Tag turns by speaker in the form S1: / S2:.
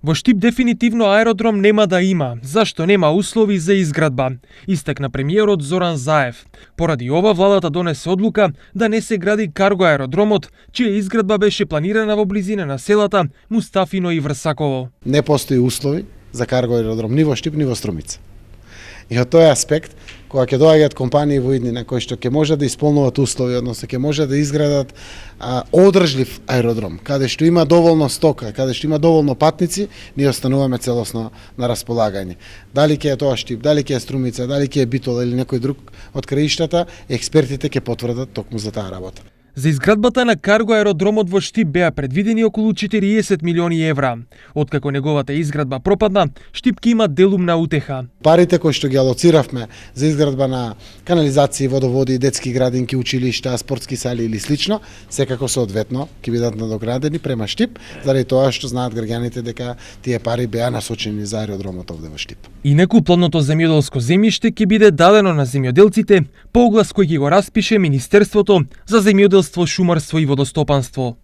S1: Во Штип дефинитивно аеродром нема да има, зашто нема услови за изградба, истакна премиерот Зоран Заев. Поради ова владата донесе одлука да не се гради карго аеродромот, чија изградба беше планирана во близина на селата Мустафино и Врсаково.
S2: Не постои услови за карго аеродром ни во Штип, ни во Струмица. И од тој аспект, кога ќе доаѓаат компании во иднина кои што ќе можат да исполнуваат услови, односно ќе можат да изградат одржлив аеродром, каде што има доволно стока, каде што има доволно патници, ние остануваме целосно на располагање. Дали ќе е тоа Штип, дали ќе е Струмица, дали ќе е Битола или некој друг од краиштата, експертите ќе потврдат токму за таа работа.
S1: За изградбата на карго аеродромот во Штип беа предвидени околу 40 милиони евра. Откако неговата изградба пропадна, Штип ќе има делумна утеха.
S2: Парите кои што ги алоциравме за изградба на канализации, водоводи, детски градинки, училишта, спортски сали или слично, секако соодветно ќе бидат надоградени према Штип, заради тоа што знаат граѓаните дека тие пари беа насочени за аеродромот овде во Штип.
S1: Инаку плодното земјоделско земјиште ќе биде дадено на земјоделците по оглас кој ќе го распише Министерството за земјоделство, шумарство и водостопанство.